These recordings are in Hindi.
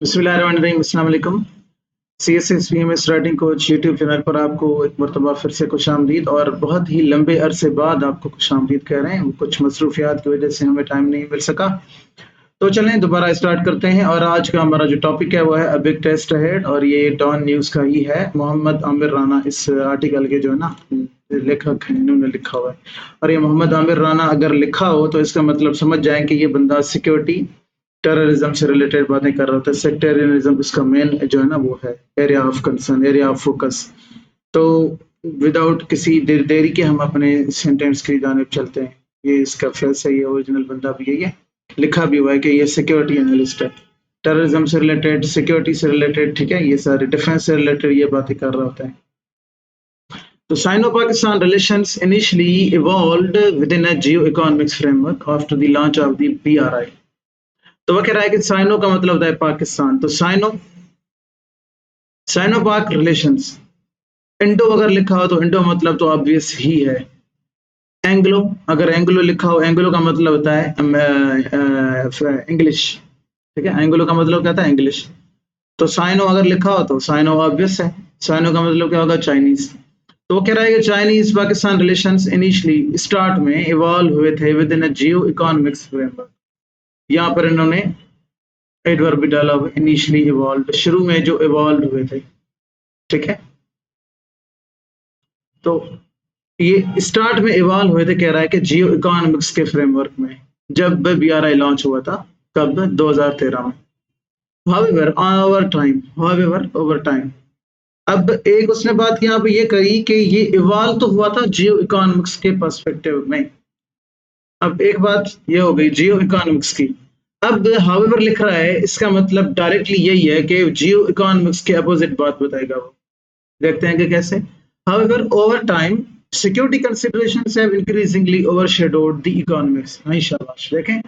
बिस्मिल्लाहिर्रहमानिर्रहीम, अस्सलाम वालेकुम। CSS PMS writing coach YouTube channel पर आपको एक मरतबा फिर से खुशामदीद और बहुत ही लंबे अरसे बाद आपको खुशामदीद कह रहे हैं। कुछ मसरूफियात की वजह से हमें टाइम नहीं मिल सका, तो चलें दोबारा स्टार्ट करते हैं। और आज का हमारा जो टॉपिक है वो है अ बिग टेस्ट अहेड, और ये डॉन न्यूज़ का ही है। मोहम्मद आमिर राना इस आर्टिकल के जो है ना लेखक हैं, इन्होंने लिखा हुआ है। और ये मोहम्मद आमिर राना अगर लिखा हो तो इसका मतलब समझ जाएं कि ये बंदा सिक्योरिटी टेररिज्म से रिलेटेड बातें कर रहा होता है। सेक्टेरियनिज्म इसका मेन जो है ना वो है area of concern, area of focus. तो विदाउट किसी देरी के हम अपने सेंटेंस की जानिब चलते हैं। ये इसका फेस है, ये ओरिजिनल बंदा भी है, ये लिखा भी हुआ है कि ये सिक्योरिटी एनालिस्ट है, टेररिज्म से रिलेटेड, सिक्योरिटी से रिलेटेड, ठीक है, ये सारे डिफेंस से रिलेटेड ये बातें कर रहा होता है। तो Sino-Pakistan relations initially evolved within a geo-economics framework after the launch of the BRI। तो वह कह रहा है कि साइनो का मतलब होता है पाकिस्तान। तो साइनो पाक रिलेशंस, इंडो अगर लिखा हो तो इंडो मतलब तो ऑब्वियस ही है। एंग्लो, अगर एंग्लो लिखा हो, एंग्लो का मतलब होता है इंग्लिश, ठीक है, एंग्लो का मतलब क्या था, इंग्लिश। तो साइनो अगर लिखा हो तो साइनो ऑब्वियस है, साइनो का मतलब क्या होगा, चाइनीज। तो वो कह रहा है कि Chinese Pakistan relations initially start में इवॉल्व हुए थे with in a Jio economics framework. यहाँ पर इन्होंने एडवर्ब भी डाला हुआ, इनिशियली इवॉल्व, शुरू में जो इवॉल्व हुए थे, ठीक है। तो ये स्टार्ट में इवॉल्व हुए थे, कह रहा है कि जियो इकोनॉमिक्स के फ्रेमवर्क में, जब BRI लॉन्च हुआ था, कब, 2013 में। However, over time, अब एक उसने बात यहाँ पे ये कही कि ये इवॉल्व तो हुआ था जियो इकोनॉमिक्स के पर्सपेक्टिव में। अब एक बात ये हो गई जियो इकोनॉमिक्स की। अब हाउएवर लिख रहा है, इसका मतलब डायरेक्टली यही है कि जियो इकोनॉमिक्स के अपोजिट बात बताएगा वो। देखते हैं कि कैसे। However over time security considerations have increasingly overshadowed the economics. शाबाश, देखें,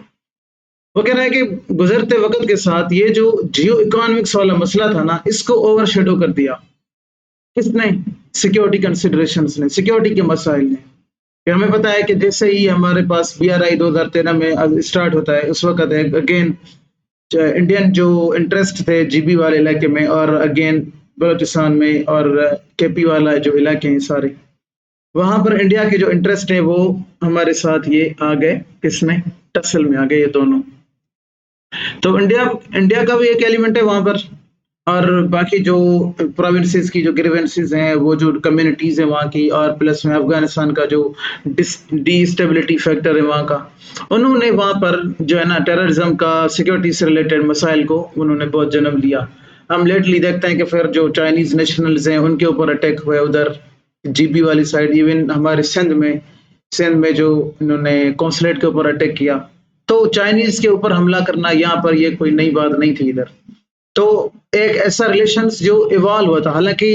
वो कह रहा है कि गुजरते वक्त के साथ ये जो जियो इकोनॉमिक्स वाला मसला था ना, इसको ओवरशैडो कर दिया। किसने? सिक्योरिटी कंसिडरेशंस ने, सिक्योरिटी के मसाइल ने। कि हमें पता है कि जैसे ही हमारे पास BRI 2013 में स्टार्ट होता है, उस वक्त अगेन इंडियन जो इंटरेस्ट थे GB वाले इलाके में, और अगेन बलूचिस्तान में, और KP वाला जो इलाके हैं सारे, वहां पर इंडिया के जो इंटरेस्ट है वो हमारे साथ ये आ गए, किसमें, टसल में आ गए ये दोनों। तो इंडिया इंडिया का भी एक एलिमेंट है वहां पर, और बाकी जो प्रोविंसेस की जो ग्रीवेंसेस हैं, वो जो कम्युनिटीज है वहाँ की, और प्लस में अफगानिस्तान का जो डिस्टेबिलिटी फैक्टर है वहाँ का, उन्होंने वहाँ पर जो है ना टेररिज्म का, सिक्योरिटी से रिलेटेड मसाइल को उन्होंने बहुत जन्म दिया। हम लेटली देखते हैं कि फिर जो चाइनीज नेशनल्स हैं उनके ऊपर अटैक हुए उधर GB वाली साइड, इवन हमारे सिंध में जो इन्होंने कौंसलेट के ऊपर अटैक किया। तो चाइनीज के ऊपर हमला करना यहाँ पर ये कोई नई बात नहीं थी इधर। तो एक ऐसा रिलेशंस जो इवॉल्व हुआ था, हालांकि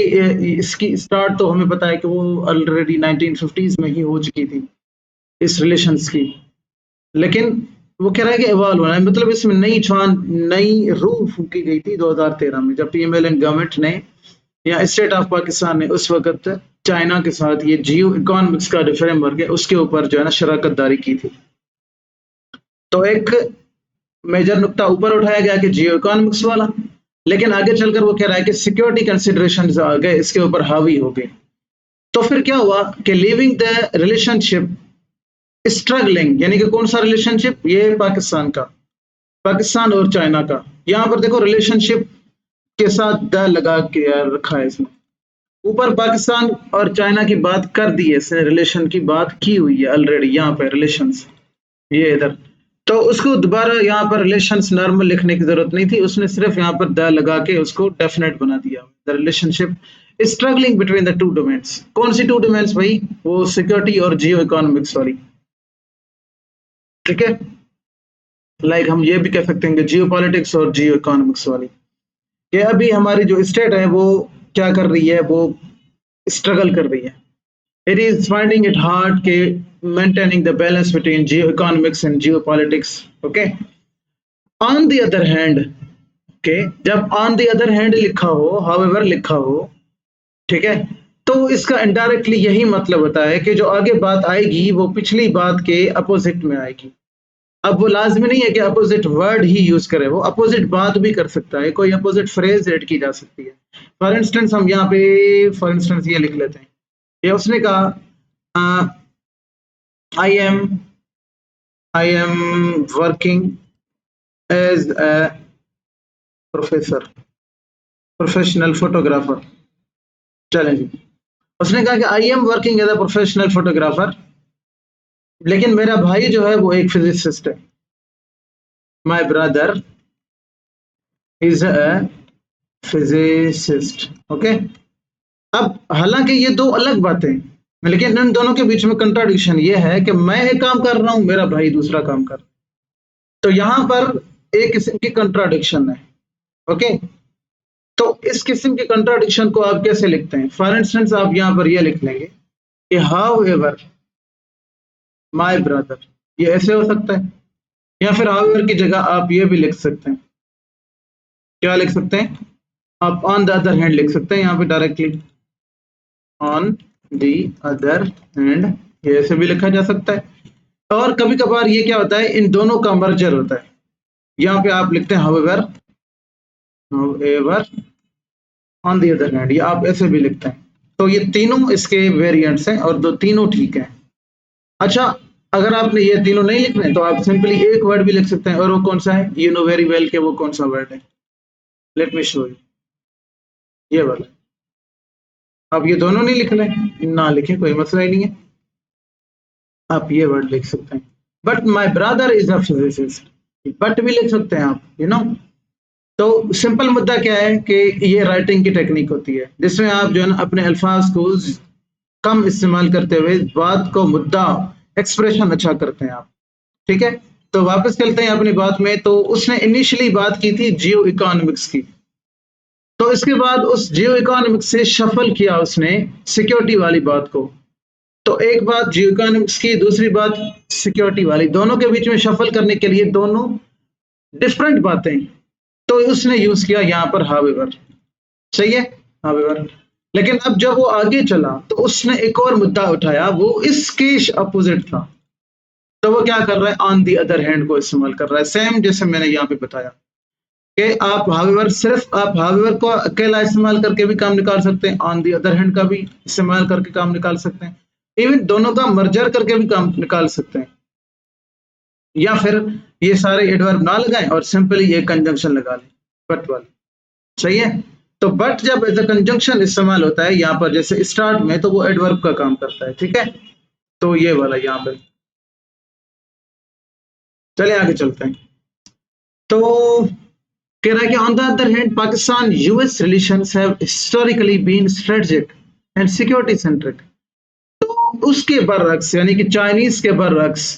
इसकी स्टार्ट तो हमें पता है कि वो ऑलरेडी 1950s में ही हो चुकी थी इस रिलेशंस की, लेकिन वो कह रहा है कि इवॉल्व होना है, मतलब इसमें नई रूह फूकी गई थी 2013 में, जब PMLN गवर्नमेंट ने या स्टेट ऑफ पाकिस्तान ने उस वक्त चाइना के साथ ये जियो इकोनॉमिक्स का जो फ्रेमवर्क है उसके ऊपर जो है ना शराकत दारी की थी। तो एक मेजर नुक्ता ऊपर उठाया गया कि जियो इकोनॉमिक्स वाला, लेकिन आगे चलकर वो कह रहा है कि सिक्योरिटी कंसिडरेशंस आ गए, इसके ऊपर हावी हो गए। तो फिर क्या हुआ कि लिविंग द रिलेशनशिप स्ट्रगलिंग, यानी कि कौन सा रिलेशनशिप, ये पाकिस्तान का, पाकिस्तान और चाइना का। यहाँ पर देखो रिलेशनशिप के साथ द लगा के रखा है इसमें, ऊपर पाकिस्तान और चाइना की बात कर दी है इसने, रिलेशन की बात की हुई है ऑलरेडी यहाँ पे रिलेशंस, ये इधर। तो उसको दोबारा यहाँ पर रिलेशंस नॉर्मल लिखने की जरूरत नहीं थी, उसने सिर्फ यहाँ पर द लगा के उसको डेफिनेट बना दिया। The relationship struggling between the two domains. कौन सी टू डोमेन्स भाई? वो सिक्योरिटी और जियो इकोनॉमिक्स वाली, ठीक है। लाइक हम ये भी कह सकते हैं कि जियो पॉलिटिक्स और जियो इकोनॉमिक्स वाली। ये अभी हमारी जो स्टेट है वो क्या कर रही है, वो स्ट्रगल कर रही है। It is finding it hard के maintaining the balance between geo-economics and geopolitics. Okay. On the other hand, okay, जब on the other hand लिखा हो, however लिखा हो, ठीक है, तो इसका इनडायरेक्टली यही मतलब होता है कि जो आगे बात आएगी वो पिछली बात के अपोजिट में आएगी। अब वो लाजमी नहीं है कि अपोजिट वर्ड ही यूज करे, वो अपोजिट बात भी कर सकता है, कोई अपोजिट फ्रेज ऐड की जा सकती है। फॉर इंस्टेंस हम यहाँ पे फॉर इंस्टेंस ये लिख लेते हैं, ये उसने कहा I am working as a professional photographer. चलें जी, उसने कहा कि I am working as a professional photographer, लेकिन मेरा भाई जो है वो एक फिजिसिस्ट है। My brother is a physicist. Okay, अब हालांकि ये दो अलग बातें हैं, लेकिन इन दोनों के बीच में कंट्राडिक्शन ये है कि मैं एक काम कर रहा हूं, मेरा भाई दूसरा काम कर रहा है। तो यहां पर एक किस्म की कंट्राडिक्शन है। ओके, तो इस किस्म की कंट्राडिक्शन को आप कैसे लिखते हैं? फॉर इंस्टेंस आप यहां पर ये लिख लेंगे कि हाउ एवर माई ब्रदर, ये ऐसे हो सकता है, या फिर हाउ एवर की जगह आप ये भी लिख सकते हैं। क्या लिख सकते हैं? आप ऑन द अदर हैंड लिख सकते हैं यहाँ पे directly, on the other hand, ये ऐसे भी लिखा जा सकता है। और कभी कभार ये क्या होता है, इन दोनों का मर्जर होता है। यहाँ पे आप लिखते हैं however, however on the other hand, ये आप ऐसे भी लिखते हैं। तो ये तीनों इसके वेरिएंट्स हैं और दो तीनों ठीक हैं। अच्छा, अगर आपने ये तीनों नहीं लिखने तो आप सिंपली एक वर्ड भी लिख सकते हैं, और वो कौन सा है? यू नो वेरी वेल के वो कौन सा वर्ड है, लेट मी शो यू, ये वाला। आप ये दोनों नहीं लिख रहे ना लिखे, कोई मसला ही नहीं है, आप ये वर्ड लिख सकते हैं। But my brother is a physicist, but भी लिख सकते हैं आप, यू नो। तो सिंपल मुद्दा क्या है कि ये राइटिंग की टेक्निक होती है जिसमें आप जो है ना अपने अल्फाज को कम इस्तेमाल करते हुए बात को मुद्दा एक्सप्रेशन अच्छा करते हैं आप। ठीक है, तो वापस चलते हैं अपनी बात में। तो उसने इनिशियली बात की थी जियो इकोनॉमिक्स की, तो इसके बाद उस जियो इकोनॉमिक्स से शफल किया उसने सिक्योरिटी वाली बात को। तो एक बात जियो इकोनॉमिक्स की, दूसरी बात सिक्योरिटी वाली, दोनों के बीच में शफल करने के लिए दोनों डिफरेंट बातें, तो उसने यूज किया यहाँ पर हावेवर। सही है, हावेवर। लेकिन अब जब वो आगे चला तो उसने एक और मुद्दा उठाया, वो इसके अपोजिट था। तो वो क्या कर रहा है? ऑन दी अदर हैंड को इस्तेमाल कर रहा है, सेम जैसे मैंने यहाँ पे बताया कि आप हावेवर, सिर्फ आप हावेवर को अकेला इस्तेमाल करके भी काम निकाल सकते हैं, ऑन दी अदर हैंड का भी इस्तेमाल करके काम निकाल सकते हैं, इवन दोनों का मर्जर करके भी काम निकाल सकते हैं, या फिर ये सारे एडवर्ब ना लगाएं और सिंपली एक कंजंक्शन लगा लें, बट वाली। सही है, तो बट जब एज अ कंजंक्शन इस्तेमाल होता है यहाँ पर जैसे स्टार्ट में, तो वो एडवर्ब का काम करता है। ठीक है, तो ये वाला यहाँ पे। चले आगे चलते हैं। तो कह रहा है कि on the other hand Pakistan US relations have historically been strategic and security centric. तो उसके बरअक्स, यानी कि चाइनीज के बरअक्स,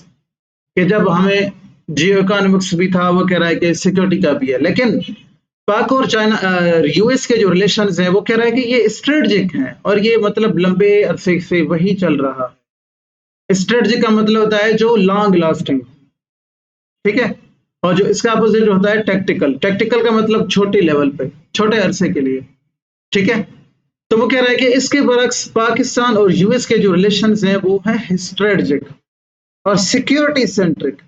कि जब हमें जियो इकोनॉमिक्स भी था, वो कह रहा है कि सिक्योरिटी का भी है, लेकिन पाक और चाइना यूएस के जो रिलेशंस हैं वो कह रहा है कि ये स्ट्रेटेजिक हैं, और ये मतलब लंबे अरसे से वही चल रहा है। स्ट्रेटेजिक का मतलब होता है जो लॉन्ग लास्टिंग। ठीक है, और जो इसका अपोजिट होता है टैक्टिकल। टैक्टिकल का मतलब छोटे लेवल पे, छोटे अरसे के लिए। ठीक है, तो वो कह रहा है कि इसके बरक्स पाकिस्तान और यूएस के जो रिलेशंस हैं वो है स्ट्रेटेजिक और सिक्योरिटी सेंट्रिक।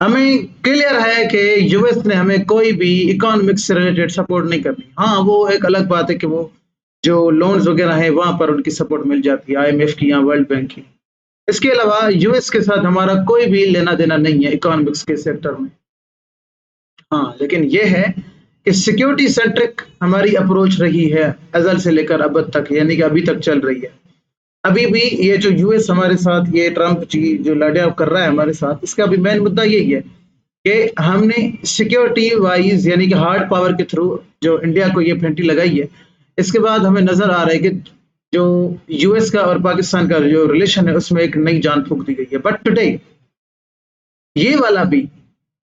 हमें क्लियर है कि यूएस ने हमें कोई भी इकोनॉमिक्स से रिलेटेड सपोर्ट नहीं करनी। हाँ, वो एक अलग बात है कि वो जो लोन्स वगैरह हैं वहां पर उनकी सपोर्ट मिल जाती है, आईएमएफ की या वर्ल्ड बैंक की। इसके अलावा यूएस के साथ हमारा कोई भी लेना देना नहीं है इकोनॉमिक्स के सेक्टर में। हाँ, लेकिन ये है कि सिक्योरिटी सेंट्रिक हमारी अप्रोच रही है अजल से लेकर अब तक, यानी कि अभी तक चल रही है। अभी भी ये जो यूएस हमारे साथ, ये ट्रंप जी जो लड़ाई कर रहा है हमारे साथ, इसका भी मेन मुद्दा यही है कि हमने सिक्योरिटी वाइज, यानी कि हार्ड पावर के थ्रू जो इंडिया को ये फेंटी लगाई है। इसके बाद हमें नजर आ रहा है कि जो यूएस का और पाकिस्तान का जो रिलेशन है उसमें एक नई जान फूंक दी गई है। बट टुडे ये वाला भी,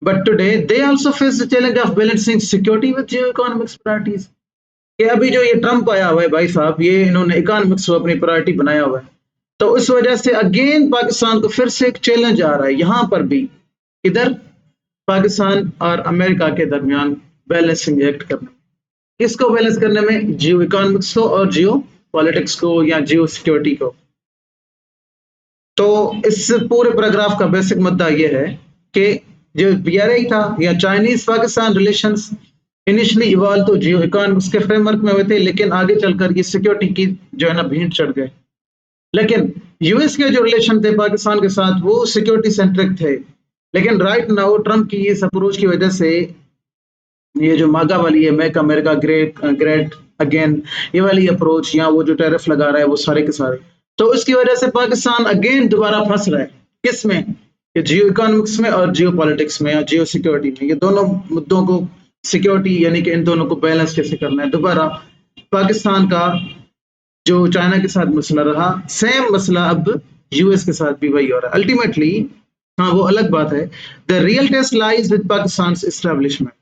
but today they also face the challenge of balancing security with Jio economics priorities. कि अभी जो ये ट्रंप आया हुआ है भाई साहब, ये इन्होंने इकोनॉमिक्स को अपनी प्रायोरिटी बनाया हुआ है, तो उस वजह से अगेन पाकिस्तान को फिर से एक चैलेंज आ रहा है यहाँ पर भी, इधर पाकिस्तान और अमेरिका के दरमियान बैलेंसिंग एक्ट करना। किसको बैलेंस करने में? जियो इकोनॉमिक्स को और जियो पॉलिटिक्स को या जियो सिक्योरिटी को। तो इस पूरे पैराग्राफ का बेसिक मुद्दा यह है कि जो BRI था या Chinese Pakistan relations initially evolve तो जियो इकोनॉमिक्स के फ्रेमवर्क में हुए थे, लेकिन आगे चलकर ये सिक्योरिटी की जो है ना भीड़ चढ़ गए। लेकिन यूएस के जो रिलेशन थे पाकिस्तान के साथ वो सिक्योरिटी सेंट्रिक थे। लेकिन राइट नाउ ट्रम्प की इस अप्रोच की वजह से ये जो मागा वाली है, make America great great again, ये वाली अप्रोच या वो जो टैरिफ लगा रहा है वो सारे के सारे, तो इसकी वजह से पाकिस्तान अगेन दोबारा फंस रहा है। किस में? ये जियो इकोनॉमिक्स में और जियो पॉलिटिक्स में या जियो सिक्योरिटी में। ये दोनों मुद्दों को सिक्योरिटी यानी कि इन दोनों को बैलेंस कैसे करना है। दोबारा पाकिस्तान का जो चाइना के साथ मसला रहा, सेम मसला अब यूएस के साथ भी वही हो रहा है अल्टीमेटली। हाँ, वो अलग बात है। The real test lies with Pakistan establishment,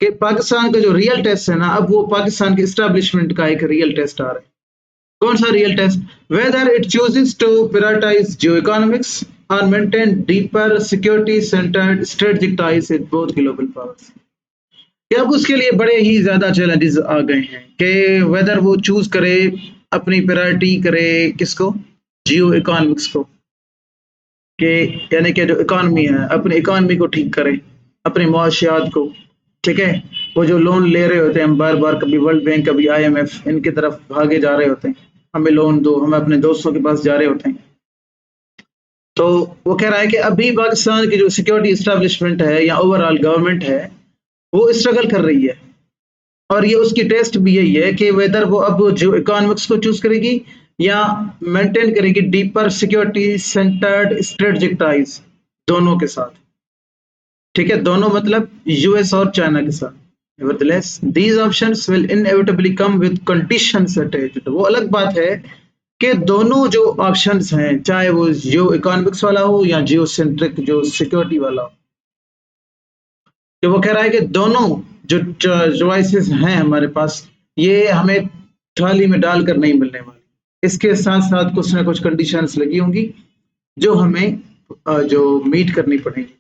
कि पाकिस्तान का जो रियल टेस्ट है ना, अब वो पाकिस्तान के एस्टेब्लिशमेंट का एक रियल टेस्ट आ रहा है। कौन सा real test? Whether it chooses to prioritise geo economics और maintain deeper security centred strategic ties with both global powers. कि अब उसके लिए बड़े ही ज्यादा चैलेंजेस आ गए हैं कि वेदर वो चूज करे, अपनी प्रायोरिटी करे किसको? जियो इकोनॉमिक्स को, कि यानी कि जो इकोनॉमी है अपनी इकोनॉमी को ठीक करे, अपनी मुआशियात को। ठीक है, वो जो लोन ले रहे होते हैं हम बार बार, कभी वर्ल्ड बैंक कभी IMF, इनकी तरफ भागे जा रहे होते हैं, हमें लोन दो, हम अपने दोस्तों के पास जा रहे होते हैं। तो वो कह रहा है कि अभी पाकिस्तान की जो सिक्योरिटी एस्टेब्लिशमेंट है या ओवरऑल गवर्नमेंट है वो स्ट्रगल कर रही है, और ये उसकी टेस्ट भी यही है कि वेदर वो अब जो इकोनॉमिक्स को चूज करेगी या मेंटेन करेगी deeper security centred strategic ties दोनों के साथ। ठीक है, दोनों मतलब यूएस और चाइना के साथ। Nevertheless, these options will inevitably come with conditions attached। वो अलग बात है कि दोनों जो ऑप्शंस हैं, चाहे वो जियो इकोनॉमिक्स वाला हो या जियो सेंट्रिक जो सिक्योरिटी वाला हो, तो वो कह रहा है कि दोनों जो चॉइसेस हैं हमारे पास, ये हमें थाली में डालकर नहीं मिलने वाली। इसके साथ साथ कुछ ना कुछ कंडीशंस लगी होंगी जो हमें जो मीट करनी पड़ेगी।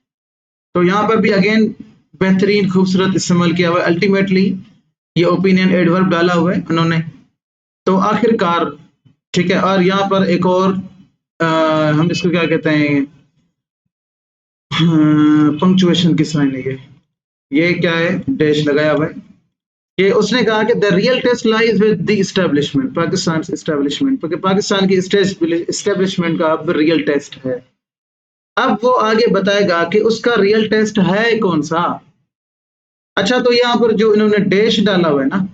तो यहाँ पर भी अगेन बेहतरीन खूबसूरत इस्तेमाल किया हुआ है। अल्टीमेटली ये ओपिनियन एडवर्ब डाला हुआ है उन्होंने। तो आखिरकार ठीक है, और यहाँ पर एक और हम इसको क्या कहते हैं, पंक्चुएशन की साइन है ये क्या है, डैश लगाया हुआ है। कि उसने कहा कि the real test lies with the establishment, Pakistan establishment, क्योंकि पाकिस्तान की एस्टेब्लिशमेंट का अब रियल टेस्ट है। अब वो आगे बताएगा कि उसका रियल टेस्ट है कौन सा। अच्छा, तो यहाँ पर जो इन्होंने डैश डाला हुआ है ना,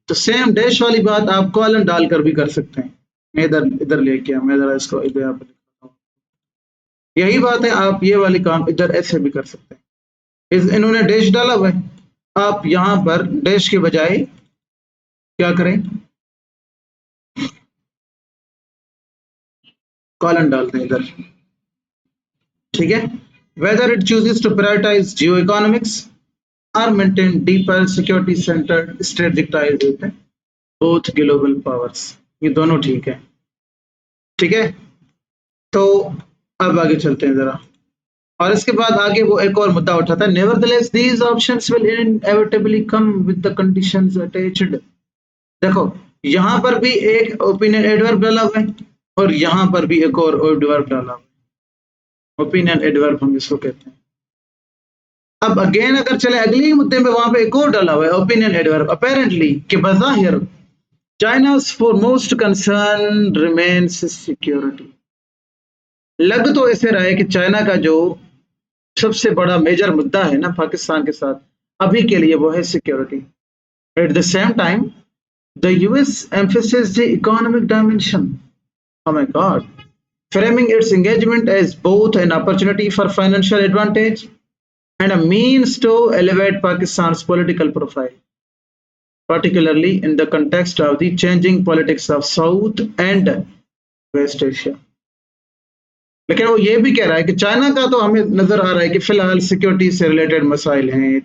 तो सेम डैश वाली बात आप कॉलन डालकर भी कर सकते हैं। मैं इधर इधर लेके मैं जरा इसको इधर यहाँ पर लिखता हूँ। यही बात है, आप ये वाली काम इधर ऐसे भी कर सकते हैं। इन्होंने डैश डाला हुआ है, आप यहाँ पर डैश के बजाय क्या करें, कॉलन डाल दें इधर। ठीक है, whether it chooses to prioritise geo economics or maintain deeper security centered strategic ties with both global powers, ये दोनों ठीक है। ठीक है, तो अब आगे चलते हैं जरा, और इसके बाद आगे वो एक और मुद्दा उठाता है, nevertheless these options will inevitably come with the conditions attached। देखो, यहाँ पर भी एक ओपिनियन एडवर्ब डाला हुआ है और यहाँ पर भी एक और एडवर्ब डाला हुआ है, ओपिनियन एडवर्ब हम इसको कहते हैं। अब अगेन अगर चले अगले ही मुद्दे में, वहां पे एक और डाला हुआ है ओपिनियन एडवर्ब अपेरेंटली, कि बज़ाहिर चाइना's foremost concern remains security। लग तो ऐसे रहा है कि चाइना का जो सबसे बड़ा मेजर मुद्दा है ना पाकिस्तान के साथ अभी के लिए, वो है security. At the same time the US emphasizes the economic dimension, oh my god, framing its engagement as both an opportunity for financial advantage and a means to elevate Pakistan's political profile, particularly in the context of the changing politics of South and West Asia। लेकिन वो ये भी कह रहा है कि चाइना का तो हमें नजर आ रहा है कि फिलहाल सिक्योरिटी से रिलेटेड मसाइल हैं।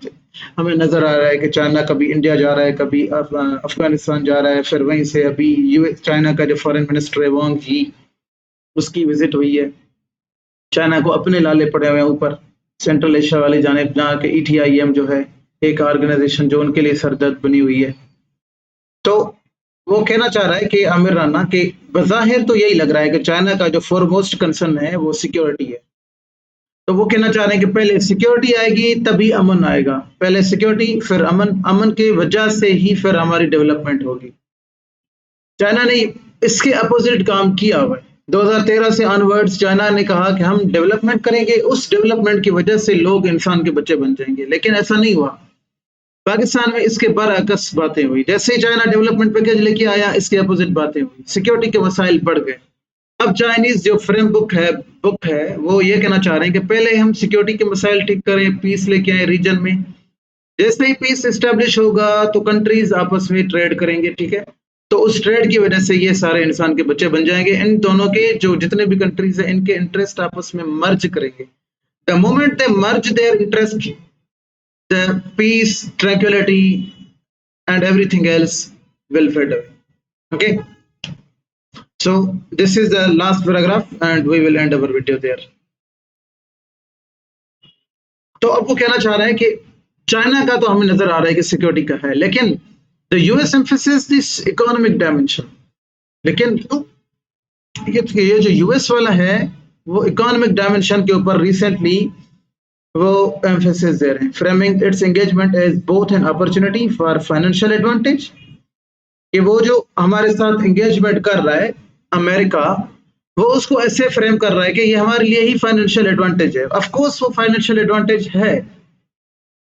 हमें नजर आ रहा है कि चाइना कभी इंडिया जा रहा है, कभी अफगानिस्तान जा रहा है, फिर वहीं से अभी यूएस चाइना का जो फॉरेन मिनिस्टर है वांग ही, उसकी विजिट हुई है। चाइना को अपने लाले पड़े हुए हैं ऊपर सेंट्रल एशिया वाली जानिब, जहाँ के ETIM जो है एक ऑर्गेनाइजेशन जो उनके लिए सरदर्द बनी हुई है। तो वो कहना चाह रहा है कि आमिर राना के बज़ाहिर तो यही लग रहा है कि चाइना का जो फोरमोस्ट कंसर्न है वो सिक्योरिटी है, तो वो कहना चाह रहे हैं कि पहले सिक्योरिटी आएगी तभी अमन आएगा, पहले सिक्योरिटी फिर अमन, अमन की वजह से ही फिर हमारी डेवलपमेंट होगी। चाइना ने इसके अपोजिट काम किया हुआ है। 2013 से ऑनवर्ड्स चाइना ने कहा कि हम डेवलपमेंट करेंगे, उस डेवलपमेंट की वजह से लोग इंसान के बच्चे बन जाएंगे, लेकिन ऐसा नहीं हुआ। पाकिस्तान में इसके बरअक्स बातें हुई। जैसे ही चाइना डेवलपमेंट पैकेज लेके आया, इसके अपोजिट बातें हुई, सिक्योरिटी के मसाइल बढ़ गए। अब चाइनीज जो फ्रेम बुक है वो ये कहना चाह रहे हैं कि पहले हम सिक्योरिटी के मसाइल ठीक करें, पीस लेके आए रीजन में। जैसे ही पीस एस्टेब्लिश होगा तो कंट्रीज आपस में ट्रेड करेंगे, ठीक है। तो उस ट्रेड की वजह से ये सारे इंसान के बच्चे बन जाएंगे। इन दोनों के जो जितने भी कंट्रीज है, इनके इंटरेस्ट आपस में मर्ज करेंगे। The moment they merge their interest, the peace, tranquility, and everything else will fade away. Okay, so this is the last paragraph, and we will end our video there. तो अब वो कहना चाह रहा है कि चाइना का तो हमें नजर आ रहा है कि सिक्योरिटी का है, लेकिन the US emphasis this economic dimension. लेकिन ये जो यूएस वाला है वो इकोनॉमिक डायमेंशन के ऊपर रिसेंटली वो एम्फेसिस दे रहे हैं, framing its engagement as both an opportunity for financial advantage, कि वो जो हमारे साथ एंगेजमेंट कर रहा है अमेरिका, वो उसको ऐसे फ्रेम कर रहा है कि ये हमारे लिए ही फाइनेंशियल एडवांटेज है। ऑफ कोर्स वो फाइनेंशियल एडवांटेज है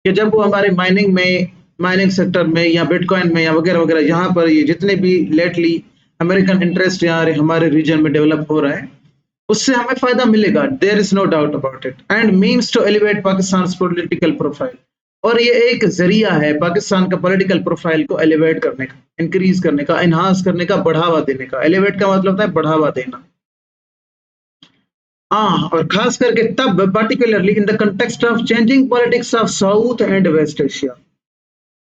कि जब वो हमारे माइनिंग सेक्टर में या बिटकॉइन में या वगैरह वगैरह, यहाँ पर ये जितने भी लेटली अमेरिकन इंटरेस्ट यहाँ हमारे रीजन में डेवलप हो रहा है, उससे हमें फायदा मिलेगा, there is no doubt about it, and means to elevate Pakistan political profile. और ये एक जरिया है पाकिस्तान का पॉलिटिकल प्रोफाइल को एलिवेट करने का, इंक्रीज करने का, एनहांस करने का, बढ़ावा देने का। एलिवेट का मतलब होता है बढ़ावा देना। और खास करके तब particularly in the context of changing politics of South and West Asia,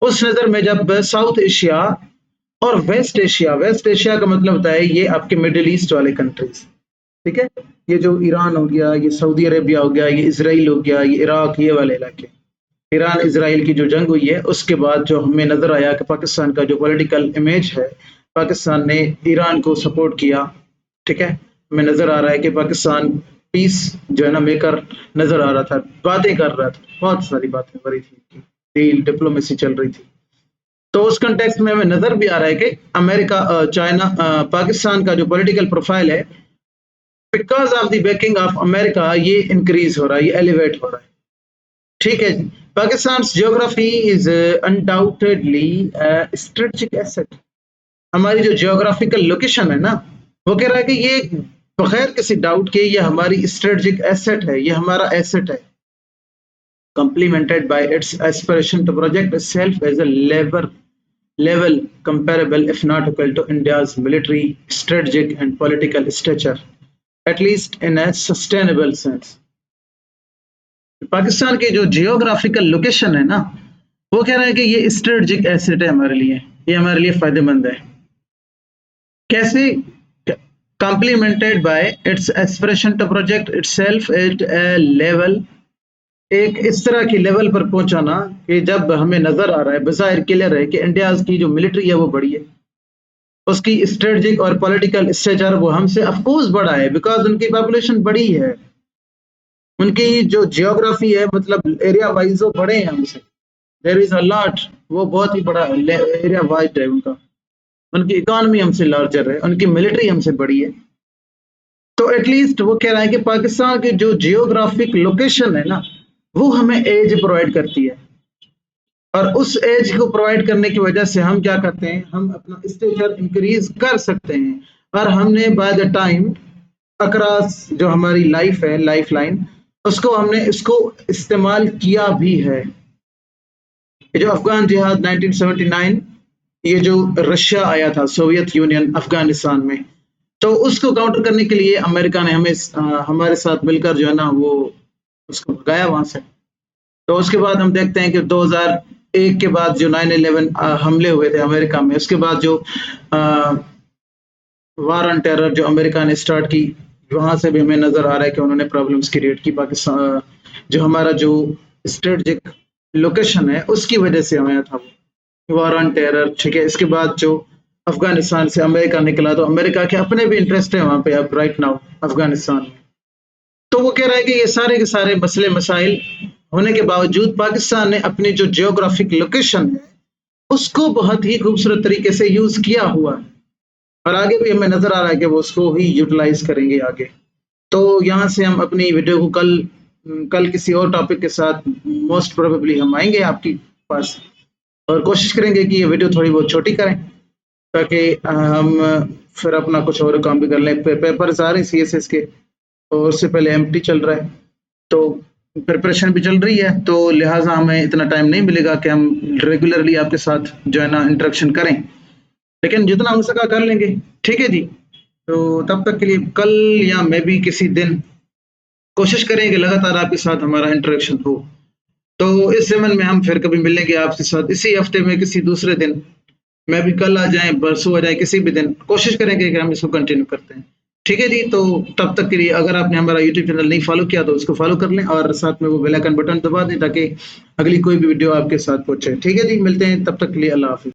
उस नजर में जब साउथ एशिया और वेस्ट एशिया का मतलब होता है ये आपके मिडिल ईस्ट वाले कंट्रीज, ठीक है। ये जो ईरान हो गया, ये सऊदी अरेबिया हो गया, ये इसराइल हो गया, ये इराक, ये वाले इलाके। ईरान इसराइल की जो जंग हुई है उसके बाद जो हमें नजर आया कि पाकिस्तान का जो पॉलिटिकल इमेज है, पाकिस्तान ने ईरान को सपोर्ट किया, ठीक है। हमें नजर आ रहा है कि पाकिस्तान पीस जो है ना मेकर नजर आ रहा था, बातें कर रहा था, बहुत सारी बातें हो रही थी, डील डिप्लोमेसी चल रही थी। तो उस कंटेक्स्ट में हमें नजर भी आ रहा है कि अमेरिका, चाइना, पाकिस्तान का जो पॉलिटिकल प्रोफाइल है because of the banking of America ये इंक्रीज हो रहा है, ये एलिवेट हो रहा है, ठीक है जी। Pakistan geography is undoubtedly strategic asset. हमारी जो जियोग्राफिकल लोकेशन है ना, वो कह रहा है कि ये बगैर किसी डाउट के ये हमारी स्ट्रेटेजिक एसेट है, ये हमारा एसेट है। complemented by its aspiration to project itself as a level comparable if not equal to India's military, strategic and political stature, at least in a sustainable sense. Pakistan की जो जियोग्राफिकल लोकेशन है ना, वो कह रहा है कि ये स्ट्रेटेजिक एसेट है हमारे लिए, ये हमारे लिए फायदेमंद है। कैसे? Complemented by its aspiration to project itself at a level, एक इस तरह की लेवल पर पहुंचाना कि जब हमें नजर आ रहा है, बज़ाहिर क्लियर है कि इंडिया की जो मिलिट्री है वो बड़ी है, उसकी स्ट्रेटेजिक और पॉलिटिकल स्टेचर वो हमसे ऑफकोर्स बड़ा है, बिकॉज उनकी पॉपुलेशन बड़ी है, उनकी जो जियोग्राफी है मतलब एरिया वाइज वो बड़े हैं हमसे, देयर इज अ लॉट, वो बहुत ही बड़ा एरिया वाइज है उनका, उनकी इकोनॉमी हमसे लार्जर है, उनकी मिलिट्री हमसे बड़ी है। तो एटलीस्ट वो कह रहा है कि पाकिस्तान की जो जियोग्राफिक लोकेशन है ना, वो हमें एज प्रोवाइड करती है, और उस एज को प्रोवाइड करने की वजह से हम क्या करते हैं, हम अपना स्टेचर इंक्रीज कर सकते हैं, और हमने बाय द टाइम अक्रॉस जो हमारी लाइफ है, लाइफ लाइन, उसको हमने इसको इस्तेमाल किया भी है। जो अफगान जिहाद 1979, ये जो रशिया आया था, सोवियत यूनियन अफगानिस्तान में, तो उसको काउंटर करने के लिए अमेरिका ने हमें हमारे साथ मिलकर जो है ना वो उसको भगाया वहां से। तो उसके बाद हम देखते हैं कि 2001 के बाद जो 9/11 हमले हुए थे अमेरिका में, उसके बाद जो वार ऑन टेरर जो अमेरिका ने स्टार्ट की, वहां से भी हमें नजर आ रहा है कि उन्होंने प्रॉब्लम्स क्रिएट की पाकिस्तान, जो हमारा जो स्ट्रेटेजिक लोकेशन है उसकी वजह से हमें था वो वार ऑन टेरर, ठीक है। इसके बाद जो अफगानिस्तान से अमेरिका निकला, तो अमेरिका के अपने भी इंटरेस्ट है वहां पे अब राइट नाउ अफगानिस्तान में, तो वो कह रहा है कि ये सारे के सारे मसले मसाइल होने के बावजूद पाकिस्तान ने अपनी जो जियोग्राफिक लोकेशन है उसको बहुत ही खूबसूरत तरीके से यूज किया हुआ है और आगे भी हमें नजर आ रहा है कि वो उसको ही यूटिलाइज करेंगे आगे। तो यहाँ से हम अपनी वीडियो को कल किसी और टॉपिक के साथ मोस्ट प्रोबेबली हम आएंगे आपके पास और कोशिश करेंगे कि ये वीडियो थोड़ी बहुत छोटी करें ताकि हम फिर अपना कुछ और काम भी कर लें। पेपर्स आ रहे हैं CSS के और उससे पहले MT चल रहा है तो प्रिपरेशन भी चल रही है, तो लिहाजा हमें इतना टाइम नहीं मिलेगा कि हम रेगुलरली आपके साथ जो है ना इंटरेक्शन करें, लेकिन जितना हो सका कर लेंगे। ठीक है जी, तो तब तक के लिए कल या मे बी किसी दिन कोशिश करें कि लगातार आपके साथ हमारा इंटरेक्शन हो। तो इस ज़मन में हम फिर कभी मिलेंगे आपके साथ इसी हफ्ते में किसी दूसरे दिन, मैं भी कल आ जाए परसों आ जाए किसी भी दिन कोशिश करेंगे कि हम इसको कंटिन्यू करते हैं। ठीक है जी, तो तब तक के लिए अगर आपने हमारा यूट्यूब चैनल नहीं फॉलो किया तो उसको फॉलो कर लें और साथ में वो बेल आइकन बटन दबा दें ताकि अगली कोई भी वीडियो आपके साथ पहुंचे। ठीक है जी, मिलते हैं तब तक के लिए, अल्लाह हाफिज।